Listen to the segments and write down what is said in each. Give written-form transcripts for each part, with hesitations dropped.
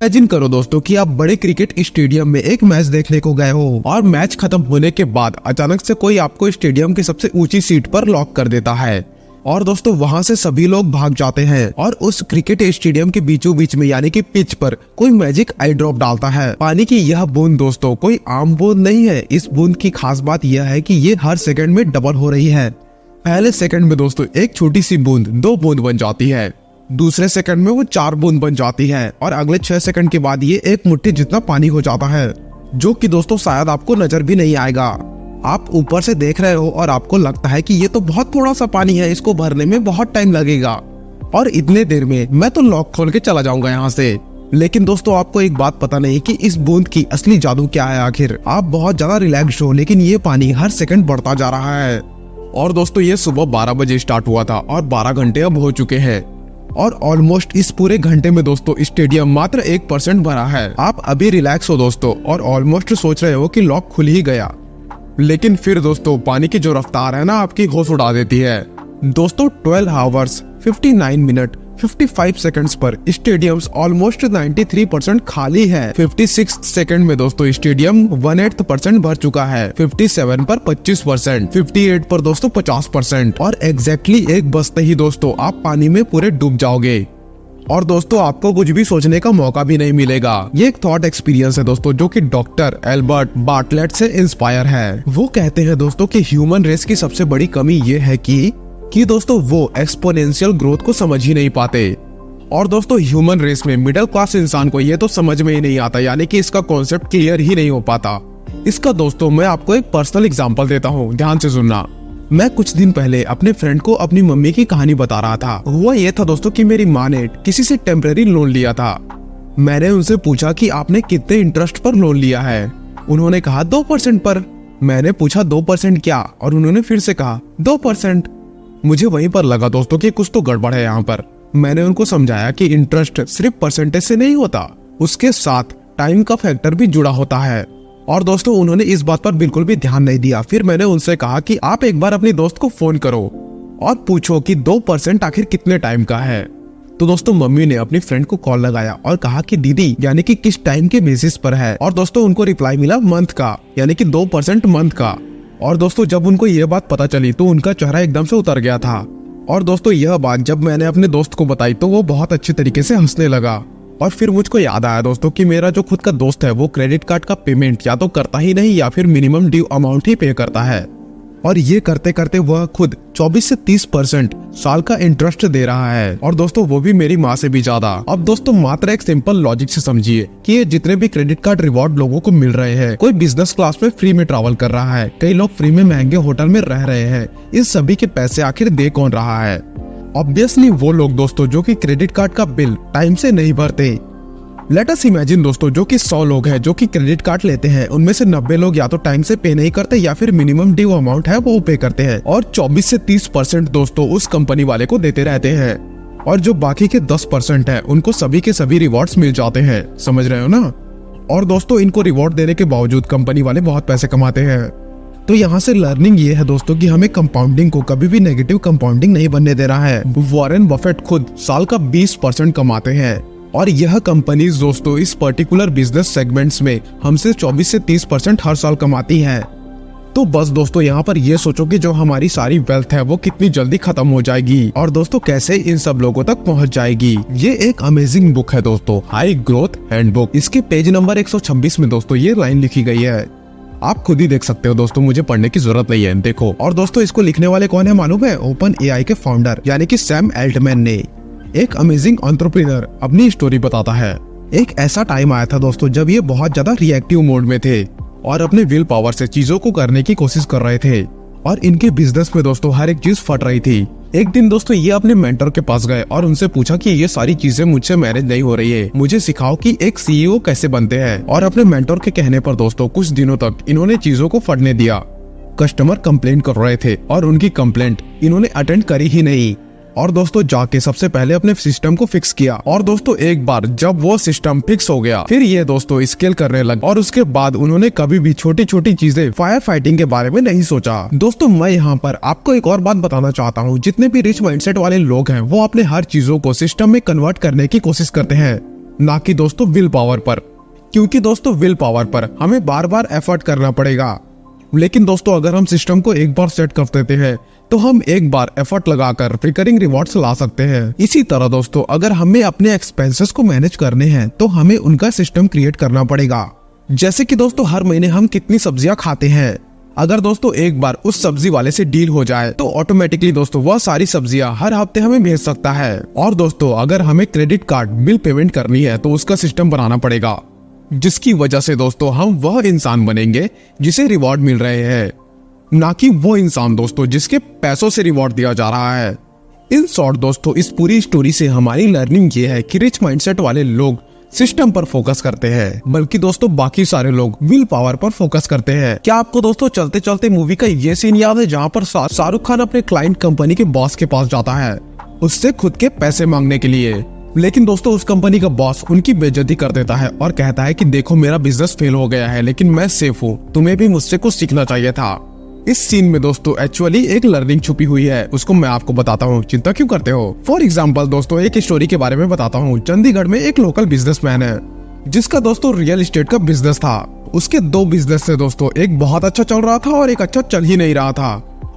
Imagine करो दोस्तों कि आप बड़े क्रिकेट स्टेडियम में एक मैच देखने को गए हो और मैच खत्म होने के बाद अचानक से कोई आपको स्टेडियम की सबसे ऊंची सीट पर लॉक कर देता है और दोस्तों वहां से सभी लोग भाग जाते हैं और उस क्रिकेट स्टेडियम के बीचों बीच में यानी कि पिच पर कोई मैजिक आई ड्रॉप डालता है। पानी की यह बूंद दोस्तों कोई आम बूंद नहीं है। इस बूंद की खास बात यह है कि ये हर सेकंड में डबल हो रही है। पहले सेकंड में दोस्तों एक छोटी सी बूंद 2 बूंद बन जाती है, दूसरे सेकंड में वो 4 बूंद बन जाती है और अगले 6 सेकंड के बाद ये 1 मुट्ठी जितना पानी हो जाता है, जो कि दोस्तों शायद आपको नजर भी नहीं आएगा। आप ऊपर से देख रहे हो और आपको लगता है कि ये तो बहुत थोड़ा सा पानी है, इसको भरने में बहुत टाइम लगेगा और इतने देर में मैं तो लॉक खोल के चला जाऊंगा यहाँ से। लेकिन दोस्तों आपको एक बात पता नहीं कि इस बूंद की असली जादू क्या है। आखिर आप बहुत ज्यादा रिलैक्स हो, लेकिन ये पानी हर सेकंड बढ़ता जा रहा है। और दोस्तों ये सुबह 12 बजे स्टार्ट हुआ था और 12 घंटे अब हो चुके हैं और ऑलमोस्ट इस पूरे घंटे में दोस्तों स्टेडियम मात्र 1% भरा है। आप अभी रिलैक्स हो दोस्तों और ऑलमोस्ट सोच रहे हो कि लॉक खुल ही गया, लेकिन फिर दोस्तों पानी की जो रफ्तार है ना आपकी होश उड़ा देती है। दोस्तों 12 आवर्स 59 मिनट 55 सेकंड्स पर स्टेडियम्स ऑलमोस्ट 93% खाली है। 56 सेकंड में दोस्तों स्टेडियम 1/8% भर चुका है। 57 पर 25%, 58 पर दोस्तों 50% और एग्जैक्टली 1 बजते ही दोस्तों आप पानी में पूरे डूब जाओगे और दोस्तों आपको कुछ भी सोचने का मौका भी नहीं मिलेगा। ये एक थॉट एक्सपीरियंस है दोस्तों जो कि डॉक्टर एल्बर्ट बार्टलेट से इंस्पायर है। वो कहते हैं दोस्तों कि ह्यूमन रेस की सबसे बड़ी कमी ये है कि दोस्तों वो एक्सपोनेंशियल ग्रोथ को समझ ही नहीं पाते। और दोस्तों ह्यूमन रेस में मिडिल क्लास इंसान को ये तो समझ में ही नहीं आता, यानी कि इसका कॉन्सेप्ट क्लियर ही नहीं हो पाता। इसका दोस्तों मैं आपको एक पर्सनल एग्जांपल देता हूँ, ध्यान से सुनना। मैं कुछ दिन पहले अपने फ्रेंड को अपनी मम्मी की कहानी बता रहा था। हुआ ये था दोस्तों कि मेरी माँ ने किसी से टेम्परेरी लोन लिया था। मैंने उनसे पूछा कि आपने कितने इंटरेस्ट पर लोन लिया है। उन्होंने कहा 2% पर। मैंने पूछा 2% क्या, और उन्होंने फिर से कहा 2%। मुझे वहीं पर लगा दोस्तों कि कुछ तो गड़बड़ है यहाँ पर। मैंने उनको समझाया कि इंटरेस्ट सिर्फ परसेंटेज से नहीं होता, उसके साथ टाइम का फैक्टर भी जुड़ा होता है। और दोस्तों उन्होंने इस बात पर बिल्कुल भी ध्यान नहीं दिया। फिर मैंने उनसे कहा कि आप एक बार अपनी दोस्त को फोन करो और पूछो कि 2% आखिर कितने टाइम का है। तो दोस्तों मम्मी ने अपनी फ्रेंड को कॉल लगाया और कहा कि दीदी यानी कि किस टाइम के बेसिस पर है। और दोस्तों उनको रिप्लाई मिला मंथ का, यानी कि 2% मंथ का। और दोस्तों जब उनको ये बात पता चली तो उनका चेहरा एकदम से उतर गया था। और दोस्तों यह बात जब मैंने अपने दोस्त को बताई तो वो बहुत अच्छे तरीके से हंसने लगा। और फिर मुझको याद आया दोस्तों कि मेरा जो खुद का दोस्त है वो क्रेडिट कार्ड का पेमेंट या तो करता ही नहीं या फिर मिनिमम ड्यू अमाउंट ही पे करता है, और ये करते करते वह खुद 24 से 30% साल का इंटरेस्ट दे रहा है। और दोस्तों वो भी मेरी माँ से भी ज्यादा। अब दोस्तों मात्र एक सिंपल लॉजिक से समझिए कि ये जितने भी क्रेडिट कार्ड रिवॉर्ड लोगों को मिल रहे हैं, कोई बिजनेस क्लास में फ्री में ट्रैवल कर रहा है, कई लोग फ्री में महंगे होटल में रह रहे हैं, इस सभी के पैसे आखिर दे कौन रहा है? ऑब्वियसली वो लोग दोस्तों जो कि क्रेडिट कार्ड का बिल टाइम से नहीं भरते। लेट अस इमेजिन दोस्तों जो कि 100 लोग हैं जो कि क्रेडिट कार्ड लेते हैं, उनमें से 90 लोग या तो टाइम से पे नहीं करते या फिर मिनिमम ड्यू अमाउंट है वो पे करते हैं, और 24 से 30% दोस्तों उस कंपनी वाले को देते रहते हैं, और जो बाकी के 10% है उनको सभी के सभी रिवॉर्ड्स मिल जाते हैं। समझ रहे हो ना? और दोस्तों इनको रिवॉर्ड देने के बावजूद कंपनी वाले बहुत पैसे कमाते हैं। तो यहाँ से लर्निंग ये है दोस्तों कि hमें कंपाउंडिंग को कभी भी नेगेटिव कंपाउंडिंग नहीं बनने देना है। वॉरेन बफेट खुद साल का 20% कमाते हैं, और यह कंपनीज दोस्तों इस पर्टिकुलर बिजनेस सेगमेंट्स में हमसे 24 से 30% हर साल कमाती है। तो बस दोस्तों यहाँ पर ये सोचो कि जो हमारी सारी वेल्थ है वो कितनी जल्दी खत्म हो जाएगी और दोस्तों कैसे इन सब लोगों तक पहुँच जाएगी। ये एक अमेजिंग बुक है दोस्तों, हाई ग्रोथ हैंडबुक। इसके पेज नंबर 126 में दोस्तों ये लाइन लिखी गई है, आप खुद ही देख सकते हो दोस्तों, मुझे पढ़ने की जरूरत नहीं है, देखो। और दोस्तों इसको लिखने वाले कौन है मालूम है? ओपन एआई के फाउंडर यानी कि सैम एल्टमैन ने। एक अमेजिंग एंटरप्रेन्योर अपनी स्टोरी बताता है। एक ऐसा टाइम आया था दोस्तों जब ये बहुत ज्यादा रिएक्टिव मोड में थे और अपने विल पावर से चीजों को करने की कोशिश कर रहे थे, और इनके बिजनेस में दोस्तों हर एक चीज फट रही थी। एक दिन दोस्तों ये अपने मेंटर के पास गए और उनसे पूछा कि ये सारी चीजें मुझसे मैनेज नहीं हो रही है, मुझे सिखाओ कि एक सीईओ कैसे बनते हैं। और अपने मेंटर के कहने पर दोस्तों कुछ दिनों तक इन्होंने चीजों को फटने दिया। कस्टमर कंप्लेन कर रहे थे और उनकी कंप्लेंट इन्होंने अटेंड करी ही नहीं। और दोस्तों जाके सबसे पहले अपने सिस्टम को फिक्स किया, और दोस्तों एक बार जब वो सिस्टम फिक्स हो गया फिर ये दोस्तों स्केल करने लगे, और उसके बाद उन्होंने कभी भी छोटी छोटी चीजें फायर फाइटिंग के बारे में नहीं सोचा। दोस्तों मैं यहाँ पर आपको एक और बात बताना चाहता हूँ, जितने भी रिच माइंडसेट वाले लोग हैं वो अपने हर चीजों को सिस्टम में कन्वर्ट करने की कोशिश करते हैं, ना कि दोस्तों विल पावर पर, क्योंकि दोस्तों विल पावर पर हमें बार बार एफर्ट करना पड़ेगा। लेकिन दोस्तों अगर हम सिस्टम को एक बार सेट कर देते हैं तो हम एक बार एफर्ट लगाकर रिकरिंग रिवॉर्ड्स ला सकते हैं। इसी तरह दोस्तों अगर हमें अपने एक्सपेंसेस को मैनेज करने हैं तो हमें उनका सिस्टम क्रिएट करना पड़ेगा। जैसे कि दोस्तों हर महीने हम कितनी सब्जियां खाते हैं, अगर दोस्तों एक बार उस सब्जी वाले से डील हो जाए तो ऑटोमेटिकली दोस्तों वह सारी सब्जियां हर हफ्ते हमें भेज सकता है। और दोस्तों अगर हमें क्रेडिट कार्ड बिल पेमेंट करनी है तो उसका सिस्टम बनाना पड़ेगा, जिसकी वजह से दोस्तों हम वह इंसान बनेंगे जिसे रिवॉर्ड मिल रहे हैं, ना कि वो इंसान दोस्तों जिसके पैसों से रिवॉर्ड दिया जा रहा है। इन शॉर्ट दोस्तों इस पूरी स्टोरी से हमारी लर्निंग ये है कि रिच माइंडसेट वाले लोग सिस्टम पर फोकस करते हैं, बल्कि दोस्तों बाकी सारे लोग विल पावर पर फोकस करते हैं। क्या आपको दोस्तों चलते चलते मूवी का ये सीन याद है जहाँ पर शाहरुख खान अपने क्लाइंट कंपनी के बॉस के पास जाता है उससे खुद के पैसे मांगने के लिए, लेकिन दोस्तों उस कंपनी का बॉस उनकी बेइज्जती कर देता है और कहता है कि देखो मेरा बिजनेस फेल हो गया है लेकिन मैं सेफ हूँ, तुम्हें भी मुझसे कुछ सीखना चाहिए था। इस सीन में दोस्तों एक्चुअली एक लर्निंग छुपी हुई है, उसको मैं आपको बताता हूँ, चिंता क्यों करते हो। फॉर एग्जाम्पल दोस्तों एक स्टोरी के बारे में बताता हूँ। चंडीगढ़ में एक लोकल बिजनेसमैन है जिसका दोस्तों रियल एस्टेट का बिजनेस था। उसके दो बिजनेस से दोस्तों एक बहुत अच्छा चल रहा था और एक अच्छा चल ही नहीं रहा था।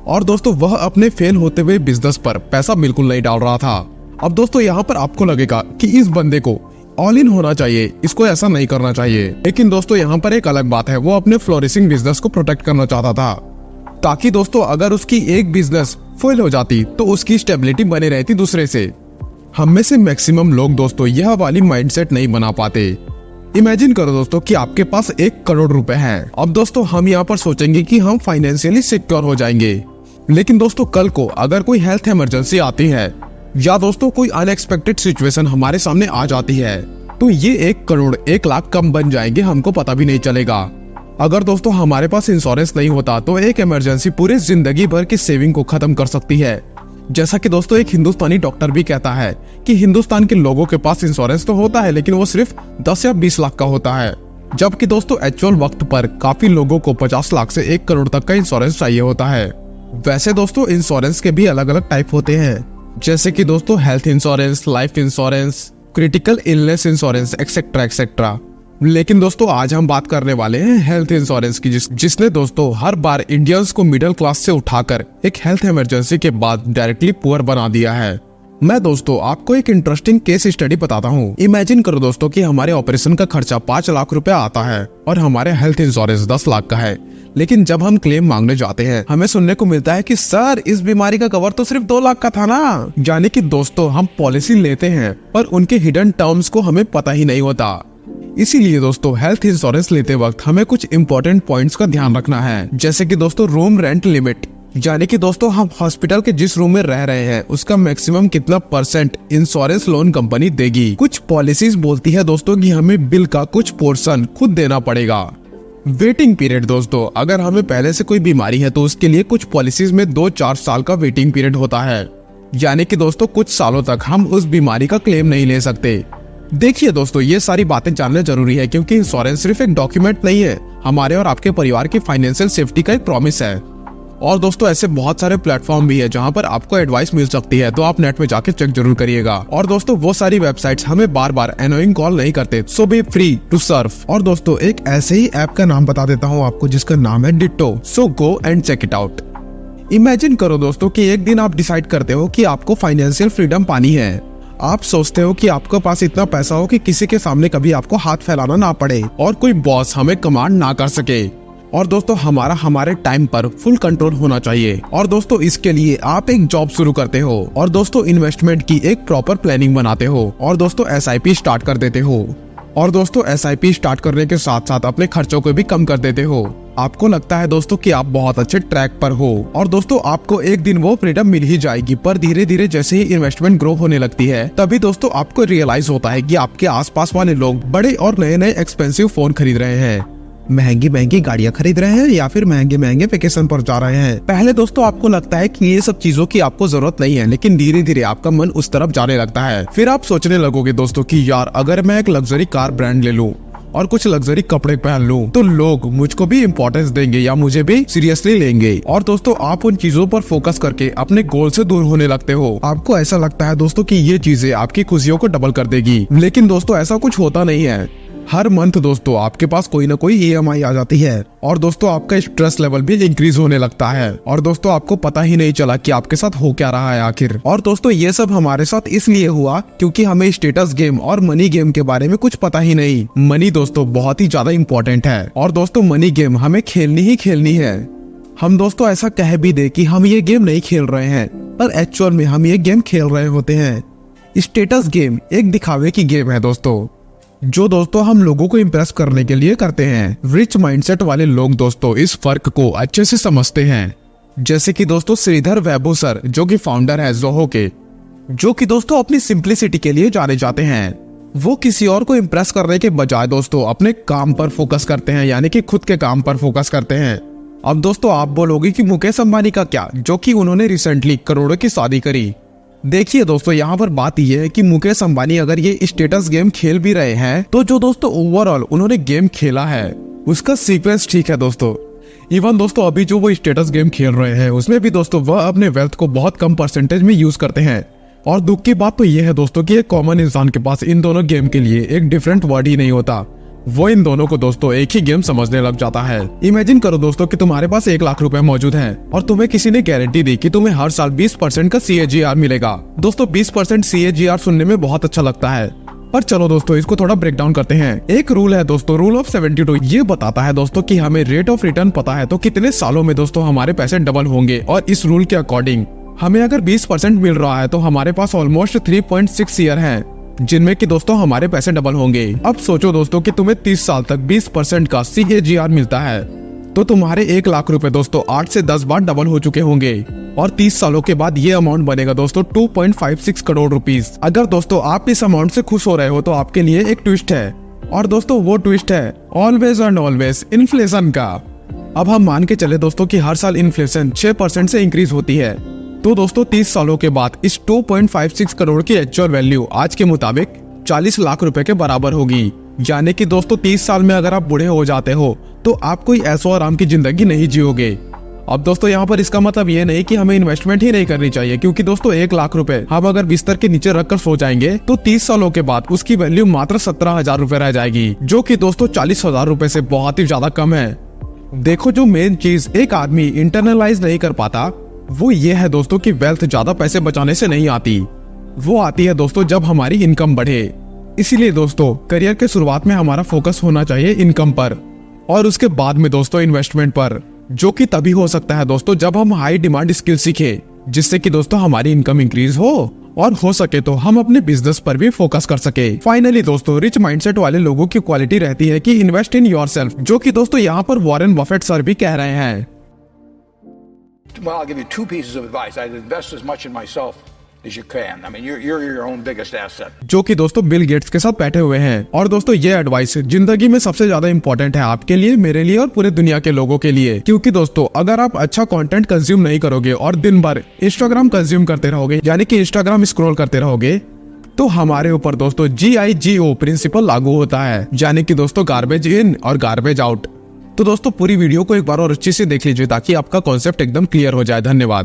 और दोस्तों वह अपने फेल होते हुए बिजनेस पर पैसा बिल्कुल नहीं डाल रहा था। अब दोस्तों यहाँ पर आपको लगेगा कि इस बंदे को ऑल इन होना चाहिए, इसको ऐसा नहीं करना चाहिए। लेकिन दोस्तों यहाँ पर एक अलग बात है, वो अपने फ्लोरिशिंग बिजनेस को प्रोटेक्ट करना चाहता था ताकि दोस्तों अगर उसकी एक बिजनेस फेल हो जाती तो उसकी स्टेबिलिटी बनी रहती दूसरे से। हम में से मैक्सिमम लोग दोस्तों यह वाली माइंडसेट नहीं बना पाते। इमेजिन करो दोस्तों कि आपके पास 1 करोड़ रुपए है। अब दोस्तों हम यहाँ पर सोचेंगे कि हम फाइनेंशियली सिक्योर हो जाएंगे, लेकिन दोस्तों कल को अगर कोई हेल्थ इमरजेंसी आती है या दोस्तों कोई अनएक्सपेक्टेड सिचुएशन हमारे सामने आ जाती है तो ये 1 करोड़ 1 लाख कम बन जाएंगे, हमको पता भी नहीं चलेगा। अगर दोस्तों हमारे पास इंश्योरेंस नहीं होता तो एक इमरजेंसी पूरी जिंदगी भर की सेविंग को खत्म कर सकती है। जैसा कि दोस्तों एक हिंदुस्तानी डॉक्टर भी कहता है कि हिंदुस्तान के लोगों के पास इंश्योरेंस तो होता है लेकिन वो सिर्फ 10 या 20 लाख का होता है, जबकि दोस्तों एक्चुअल वक्त पर काफी लोगों को 50 लाख से 1 करोड़ तक का इंश्योरेंस चाहिए होता है। वैसे दोस्तों इंश्योरेंस के भी अलग अलग टाइप होते हैं, जैसे कि दोस्तों health insurance, life insurance, critical illness insurance etcetera etcetera. लेकिन दोस्तों आज हम बात करने वाले हैं हेल्थ इंश्योरेंस की, जिसने दोस्तों हर बार इंडियंस को मिडिल क्लास से उठाकर एक हेल्थ इमरजेंसी के बाद डायरेक्टली पुअर बना दिया है। मैं दोस्तों आपको एक इंटरेस्टिंग केस स्टडी बताता हूँ। इमेजिन करो दोस्तों कि हमारे ऑपरेशन का खर्चा 5 लाख रुपया आता है और हमारे हेल्थ इंश्योरेंस 10 लाख का है, लेकिन जब हम क्लेम मांगने जाते हैं हमें सुनने को मिलता है कि सर इस बीमारी का कवर तो सिर्फ 2 लाख का था ना। यानी कि दोस्तों हम पॉलिसी लेते हैं पर उनके हिडन टर्म्स को हमें पता ही नहीं होता। इसीलिए दोस्तों हेल्थ इंश्योरेंस लेते वक्त हमें कुछ इंपॉर्टेंट पॉइंट्स का ध्यान रखना है, जैसे कि दोस्तों रूम रेंट लिमिट, यानी कि दोस्तों हम हॉस्पिटल के जिस रूम में रह रहे हैं उसका मैक्सिमम कितना % इंश्योरेंस लोन कंपनी देगी। कुछ पॉलिसीज बोलती है दोस्तों कि हमें बिल का कुछ पोर्शन खुद देना पड़ेगा। वेटिंग पीरियड दोस्तों अगर हमें पहले से कोई बीमारी है तो उसके लिए कुछ पॉलिसीज में 2-4 साल का वेटिंग पीरियड होता है, यानी कि दोस्तों कुछ सालों तक हम उस बीमारी का क्लेम नहीं ले सकते। देखिए दोस्तों ये सारी बातें जानना जरूरी है क्योंकि इंश्योरेंस सिर्फ एक डॉक्यूमेंट नहीं है, हमारे और आपके परिवार की फाइनेंशियल सेफ्टी का एक प्रॉमिस है। और दोस्तों ऐसे बहुत सारे प्लेटफॉर्म भी है जहां पर आपको एडवाइस मिल सकती है, तो आप नेट में जाके चेक जरूर करिएगा। और दोस्तों वो सारी वेबसाइट्स हमें बार बार एनोइंग कॉल नहीं करते, सो बी फ्री टू सर्व। और दोस्तों एक ऐसे ही ऐप का नाम बता देता हूँ आपको जिसका नाम है ditto, so go and check it out. Imagine करो दोस्तों कि एक दिन आप डिसाइड करते हो कि आपको फाइनेंशियल फ्रीडम पानी है। आप सोचते हो कि आपके पास इतना पैसा हो कि किसी के सामने कभी आपको हाथ फैलाना ना पड़े और कोई बॉस हमें कमांड ना कर सके। और दोस्तों हमारे टाइम पर फुल कंट्रोल होना चाहिए। और दोस्तों इसके लिए आप एक जॉब शुरू करते हो और दोस्तों इन्वेस्टमेंट की एक प्रॉपर प्लानिंग बनाते हो और दोस्तों SIP स्टार्ट कर देते हो। और दोस्तों SIP स्टार्ट करने के साथ साथ अपने खर्चों को भी कम कर देते हो। आपको लगता है दोस्तों कि आप बहुत अच्छे ट्रैक पर हो और दोस्तों आपको एक दिन वो फ्रीडम मिल ही जाएगी, पर धीरे धीरे जैसे ही इन्वेस्टमेंट ग्रो होने लगती है तभी दोस्तों आपको रियलाइज होता है कि आपके आसपास वाले लोग बड़े और नए नए एक्सपेंसिव फोन खरीद रहे हैं, महंगी महंगी गाड़ियां खरीद रहे हैं या फिर महंगे महंगे वेकेशन पर जा रहे हैं। पहले दोस्तों आपको लगता है कि ये सब चीजों की आपको जरूरत नहीं है, लेकिन धीरे धीरे आपका मन उस तरफ जाने लगता है। फिर आप सोचने लगोगे दोस्तों कि यार अगर मैं एक लग्जरी कार ब्रांड ले लूं और कुछ लग्जरी कपड़े पहन लूं तो लोग मुझको भी इम्पोर्टेंस देंगे या मुझे भी सीरियसली लेंगे। और दोस्तों आप उन चीजों पर फोकस करके अपने गोल से दूर होने लगते हो। आपको ऐसा लगता है दोस्तों कि ये चीजें आपकी खुशियों को डबल कर देगी, लेकिन दोस्तों ऐसा कुछ होता नहीं है। हर मंथ दोस्तों आपके पास कोई ना कोई EMI आ जाती है और दोस्तों आपका स्ट्रेस लेवल भी इंक्रीज होने लगता है और दोस्तों आपको पता ही नहीं चला कि आपके साथ हो क्या रहा है आखिर। और दोस्तों ये सब हमारे साथ इसलिए हुआ क्योंकि हमें स्टेटस गेम और मनी गेम के बारे में कुछ पता ही नहीं। मनी दोस्तों बहुत ही ज्यादा इंपॉर्टेंट है और दोस्तों मनी गेम हमें खेलनी ही खेलनी है। हम दोस्तों ऐसा कह भी दे कि हम ये गेम नहीं खेल रहे हैं, पर एक्चुअल में हम ये गेम खेल रहे होते हैं। स्टेटस गेम एक दिखावे की गेम है दोस्तों, जो दोस्तों हम लोगों को इम्प्रेस करने के लिए करते हैं। रिच माइंडसेट वाले लोग दोस्तों इस फर्क को अच्छे से समझते हैं, जैसे कि दोस्तों श्रीधर वैभव सर जो कि फाउंडर है ज़ोहो के, जो कि दोस्तों अपनी सिंप्लिसिटी के लिए जाने जाते हैं। वो किसी और को इम्प्रेस करने के बजाय दोस्तों अपने काम पर फोकस करते हैं, यानी कि खुद के काम पर फोकस करते हैं। अब दोस्तों आप बोलोगे कि मुकेश अंबानी का क्या, जो कि उन्होंने रिसेंटली करोड़ों की शादी करी। देखिए दोस्तों यहाँ पर बात यह है कि मुकेश अंबानी अगर ये स्टेटस गेम खेल भी रहे हैं तो जो दोस्तों ओवरऑल उन्होंने गेम खेला है उसका सीक्वेंस ठीक है दोस्तों। इवन दोस्तों अभी जो वो स्टेटस गेम खेल रहे हैं उसमें भी दोस्तों वह अपने वेल्थ को बहुत कम परसेंटेज में यूज करते हैं। और दुख की बात तो यह है दोस्तों कि एक कॉमन इंसान के पास इन दोनों गेम के लिए एक डिफरेंट वर्ड ही नहीं होता। वो इन दोनों को दोस्तों एक ही गेम समझने लग जाता है। इमेजिन करो दोस्तों कि तुम्हारे पास 1 लाख रुपए मौजूद हैं और तुम्हें किसी ने गारंटी दी कि तुम्हें हर साल 20% का CAGR मिलेगा। दोस्तों 20% CAGR सुनने में बहुत अच्छा लगता है, पर चलो दोस्तों इसको थोड़ा ब्रेक डाउन करते हैं। एक रूल है दोस्तों, रूल ऑफ 72। ये बताता है दोस्तों कि हमें रेट ऑफ रिटर्न पता है तो कितने सालों में दोस्तों हमारे पैसे डबल होंगे। और इस रूल के अकॉर्डिंग हमें अगर 20% मिल रहा है तो हमारे पास ऑलमोस्ट 3.6 ईयर है जिनमें कि दोस्तों हमारे पैसे डबल होंगे। अब सोचो दोस्तों कि तुम्हें 30 साल तक 20% का CAGR मिलता है तो तुम्हारे 1 लाख रुपए दोस्तों 8 से 10 बार डबल हो चुके होंगे और 30 सालों के बाद ये अमाउंट बनेगा दोस्तों 2.56 करोड़ रुपीस। अगर दोस्तों आप इस अमाउंट से खुश हो रहे हो तो आपके लिए एक ट्विस्ट है, और दोस्तों वो ट्विस्ट है ऑलवेज एंड ऑलवेज इन्फ्लेशन का। अब हम मान के चले दोस्तों कि हर साल इन्फ्लेशन 6% से इंक्रीज होती है, तो दोस्तों 30 सालों के बाद इस 2.56 करोड़ की एक्चुअल वैल्यू आज के मुताबिक 40 लाख रुपए के बराबर होगी। यानी कि दोस्तों 30 साल में अगर आप बूढ़े हो जाते हो तो आप कोई ऐशो आराम की जिंदगी नहीं जियोगे। अब दोस्तों यहाँ पर इसका मतलब ये नहीं कि हमें इन्वेस्टमेंट ही नहीं करनी चाहिए, क्योंकि दोस्तों 1 लाख रुपए हम अगर बिस्तर के नीचे रखकर सो जाएंगे तो 30 सालों के बाद उसकी वैल्यू मात्र 17,000 रुपए रह जाएगी, जो कि दोस्तों 40,000 रुपए से बहुत ही ज्यादा कम है। देखो जो मेन चीज एक आदमी इंटरनलाइज नहीं कर पाता वो ये है दोस्तों कि वेल्थ ज्यादा पैसे बचाने से नहीं आती, वो आती है दोस्तों जब हमारी इनकम बढ़े। इसीलिए दोस्तों करियर के शुरुआत में हमारा फोकस होना चाहिए इनकम पर और उसके बाद में दोस्तों इन्वेस्टमेंट पर, जो कि तभी हो सकता है दोस्तों जब हम हाई डिमांड स्किल सीखे, जिससे कि दोस्तों हमारी इनकम इंक्रीज हो और हो सके तो हम अपने बिजनेस पर भी फोकस कर सके। फाइनली दोस्तों रिच माइंडसेट वाले लोगों की क्वालिटी रहती है कि इन्वेस्ट इन योरसेल्फ, जो कि दोस्तों यहाँ पर वॉरेन बफेट सर भी कह रहे हैं। Well, I'll give you 2 pieces of advice. I'd invest as much in myself as you can. I mean, you're your own biggest asset. जो कि दोस्तों बिल गेट्स के साथ बैठे हुए हैं। और दोस्तों ये एडवाइस जिंदगी में सबसे ज्यादा इंपॉर्टेंट है आपके लिए, मेरे लिए और पूरे दुनिया के लोगों के लिए। क्योंकि दोस्तों अगर आप अच्छा कंटेंट कंज्यूम नहीं करोगे और दिन भर इंस्टाग्राम कंज्यूम करते रहोगे, यानी कि इंस्टाग्राम स्क्रॉल करते रहोगे, तो हमारे ऊपर दोस्तों GIGO प्रिंसिपल लागू होता है, यानी कि दोस्तों गार्बेज इन और गार्बेज आउट। तो दोस्तों पूरी वीडियो को एक बार और अच्छे से देख लीजिए ताकि आपका कॉन्सेप्ट एकदम क्लियर हो जाए। धन्यवाद।